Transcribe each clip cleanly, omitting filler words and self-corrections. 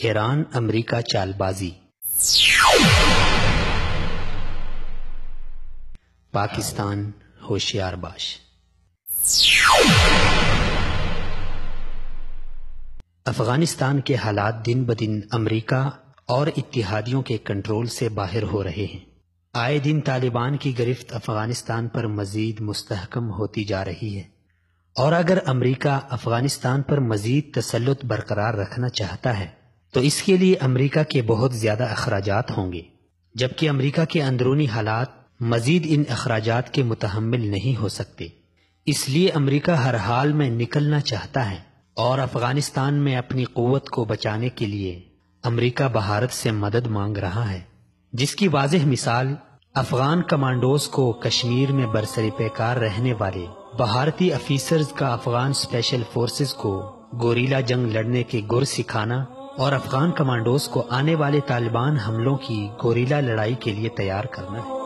ایران امریکہ چال بازی۔ پاکستان ہوشیار باش۔ افغانستان کے حالات دن بدن امریکہ اور اتحادیوں کے کنٹرول سے باہر ہو رہے ہیں۔ آئے دن طالبان کی گرفت افغانستان پر مزید مستحکم ہوتی جا رہی ہے، اور اگر امریکہ افغانستان پر مزید تسلط برقرار رکھنا چاہتا ہے تو اس کے لیے امریکہ کے بہت زیادہ اخراجات ہوں گے، جبکہ امریکہ کے اندرونی حالات مزید ان اخراجات کے متحمل نہیں ہو سکتے۔ اس لیے امریکہ ہر حال میں نکلنا چاہتا ہے، اور افغانستان میں اپنی قوت کو بچانے کے لیے امریکہ بھارت سے مدد مانگ رہا ہے، جس کی واضح مثال افغان کمانڈوز کو کشمیر میں برسر پیکار رہنے والے بھارتی افیسرز کا افغان اسپیشل فورسز کو گوریلا جنگ لڑنے کے گر سکھانا، اور افغان کمانڈوز کو آنے والے طالبان حملوں کی گوریلا لڑائی کے لیے تیار کرنا ہے۔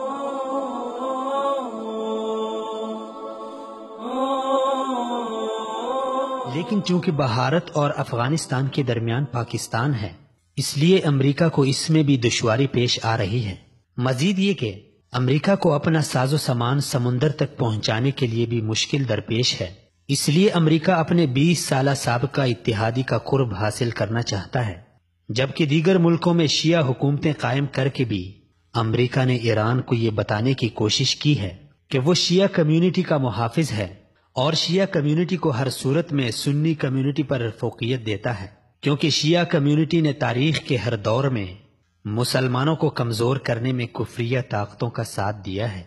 لیکن چونکہ بھارت اور افغانستان کے درمیان پاکستان ہے، اس لیے امریکہ کو اس میں بھی دشواری پیش آ رہی ہے۔ مزید یہ کہ امریکہ کو اپنا ساز و سامان سمندر تک پہنچانے کے لیے بھی مشکل درپیش ہے۔ اس لیے امریکہ اپنے 20 سالہ سابقہ اتحادی کا قرب حاصل کرنا چاہتا ہے، جبکہ دیگر ملکوں میں شیعہ حکومتیں قائم کر کے بھی امریکہ نے ایران کو یہ بتانے کی کوشش کی ہے کہ وہ شیعہ کمیونٹی کا محافظ ہے، اور شیعہ کمیونٹی کو ہر صورت میں سنی کمیونٹی پر فوقیت دیتا ہے، کیونکہ شیعہ کمیونٹی نے تاریخ کے ہر دور میں مسلمانوں کو کمزور کرنے میں کفریہ طاقتوں کا ساتھ دیا ہے،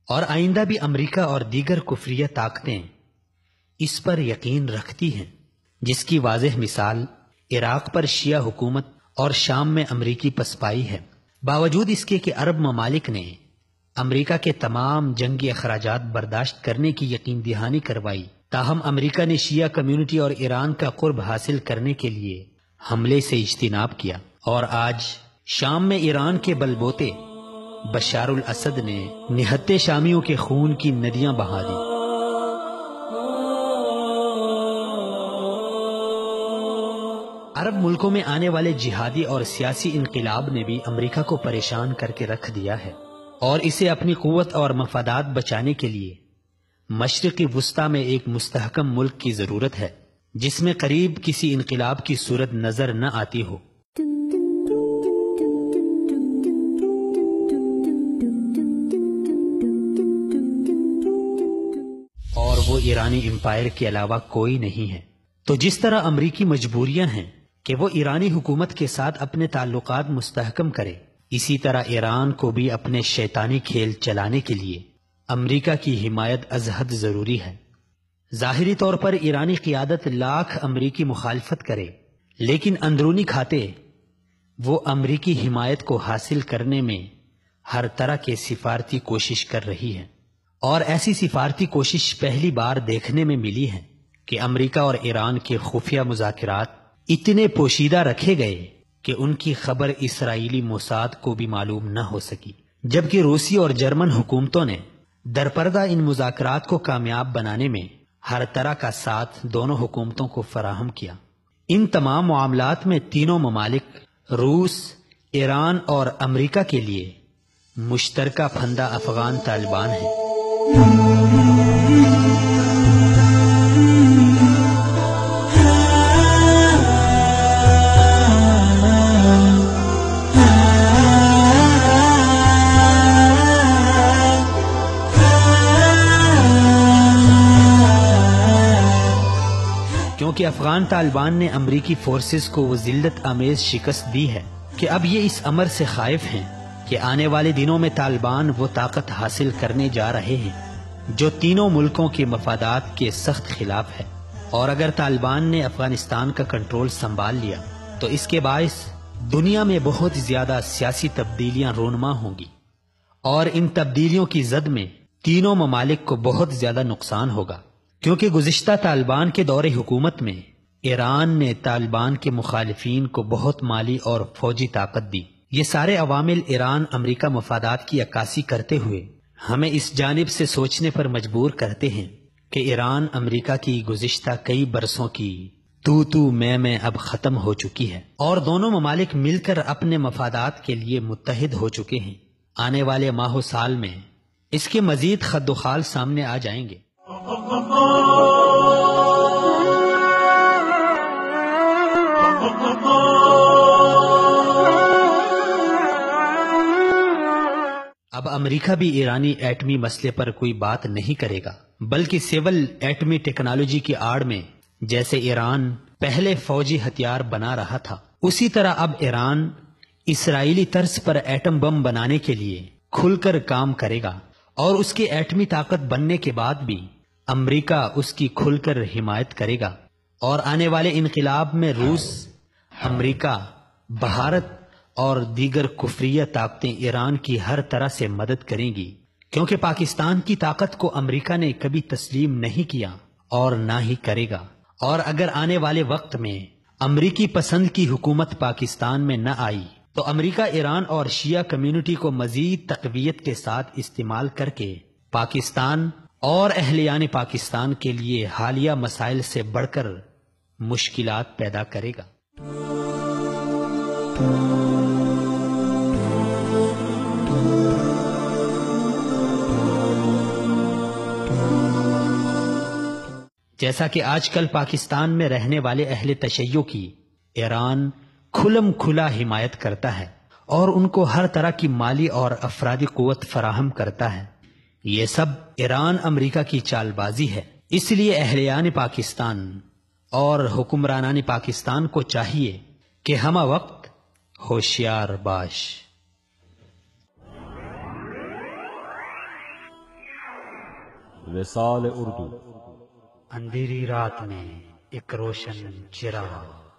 اور آئندہ بھی امریکہ اور دیگر کفریہ طاقتیں اس پر یقین رکھتی ہیں، جس کی واضح مثال عراق پر شیعہ حکومت اور شام میں امریکی پسپائی ہے۔ باوجود اس کے کہ عرب ممالک نے امریکہ کے تمام جنگی اخراجات برداشت کرنے کی یقین دہانی کروائی، تاہم امریکہ نے شیعہ کمیونٹی اور ایران کا قرب حاصل کرنے کے لیے حملے سے اجتناب کیا، اور آج شام میں ایران کے بلبوتے بشار الاسد نے نہتے شامیوں کے خون کی ندیاں بہا دی۔ عرب ملکوں میں آنے والے جہادی اور سیاسی انقلاب نے بھی امریکہ کو پریشان کر کے رکھ دیا ہے، اور اسے اپنی قوت اور مفادات بچانے کے لیے مشرقی وسطی میں ایک مستحکم ملک کی ضرورت ہے، جس میں قریب کسی انقلاب کی صورت نظر نہ آتی ہو۔ اور وہ ایرانی امپائر کے علاوہ کوئی نہیں ہے۔ تو جس طرح امریکی مجبوریاں ہیں کہ وہ ایرانی حکومت کے ساتھ اپنے تعلقات مستحکم کرے، اسی طرح ایران کو بھی اپنے شیطانی کھیل چلانے کے لیے امریکہ کی حمایت از حد ضروری ہے۔ ظاہری طور پر ایرانی قیادت لاکھ امریکی مخالفت کرے، لیکن اندرونی کھاتے وہ امریکی حمایت کو حاصل کرنے میں ہر طرح کے سفارتی کوشش کر رہی ہے، اور ایسی سفارتی کوشش پہلی بار دیکھنے میں ملی ہے کہ امریکہ اور ایران کے خفیہ مذاکرات اتنے پوشیدہ رکھے گئے کہ ان کی خبر اسرائیلی موساد کو بھی معلوم نہ ہو سکی، جبکہ روسی اور جرمن حکومتوں نے درپردہ ان مذاکرات کو کامیاب بنانے میں ہر طرح کا ساتھ دونوں حکومتوں کو فراہم کیا۔ ان تمام معاملات میں تینوں ممالک روس، ایران اور امریکہ کے لیے مشترکہ پھندہ افغان طالبان ہیں۔ کیونکہ افغان طالبان نے امریکی فورسز کو وہ ذلت آمیز شکست دی ہے کہ اب یہ اس امر سے خائف ہیں کہ آنے والے دنوں میں طالبان وہ طاقت حاصل کرنے جا رہے ہیں جو تینوں ملکوں کے مفادات کے سخت خلاف ہے، اور اگر طالبان نے افغانستان کا کنٹرول سنبھال لیا تو اس کے باعث دنیا میں بہت زیادہ سیاسی تبدیلیاں رونما ہوں گی، اور ان تبدیلیوں کی زد میں تینوں ممالک کو بہت زیادہ نقصان ہوگا، کیونکہ گزشتہ طالبان کے دور حکومت میں ایران نے طالبان کے مخالفین کو بہت مالی اور فوجی طاقت دی۔ یہ سارے عوامل ایران امریکہ مفادات کی عکاسی کرتے ہوئے ہمیں اس جانب سے سوچنے پر مجبور کرتے ہیں کہ ایران امریکہ کی گزشتہ کئی برسوں کی تو میں اب ختم ہو چکی ہے اور دونوں ممالک مل کر اپنے مفادات کے لیے متحد ہو چکے ہیں۔ آنے والے ماہ و سال میں اس کے مزید خد و خال سامنے آ جائیں گے۔ اب امریکہ بھی ایرانی ایٹمی مسئلے پر کوئی بات نہیں کرے گا، بلکہ سول ایٹمی ٹیکنالوجی کی آڑ میں جیسے ایران پہلے فوجی ہتھیار بنا رہا تھا، اسی طرح اب ایران اسرائیلی طرز پر ایٹم بم بنانے کے لیے کھل کر کام کرے گا، اور اس کی ایٹمی طاقت بننے کے بعد بھی امریکہ اس کی کھل کر حمایت کرے گا، اور آنے والے انقلاب میں روس، امریکہ، بھارت اور دیگر کفریہ طاقتیں ایران کی ہر طرح سے مدد کریں گی، کیونکہ پاکستان کی طاقت کو امریکہ نے کبھی تسلیم نہیں کیا اور نہ ہی کرے گا۔ اور اگر آنے والے وقت میں امریکی پسند کی حکومت پاکستان میں نہ آئی تو امریکہ ایران اور شیعہ کمیونٹی کو مزید تقویت کے ساتھ استعمال کر کے پاکستان اور اہلیان پاکستان کے لیے حالیہ مسائل سے بڑھ کر مشکلات پیدا کرے گا۔ جیسا کہ آج کل پاکستان میں رہنے والے اہل تشیع کی ایران کھلم کھلا حمایت کرتا ہے اور ان کو ہر طرح کی مالی اور افرادی قوت فراہم کرتا ہے، یہ سب ایران امریکہ کی چال بازی ہے۔ اس لیے اہلیان پاکستان اور حکمرانان پاکستان کو چاہیے کہ ہمہ وقت ہوشیار باش۔ وصال اردو۔ اندھیری رات میں ایک روشن چراغ۔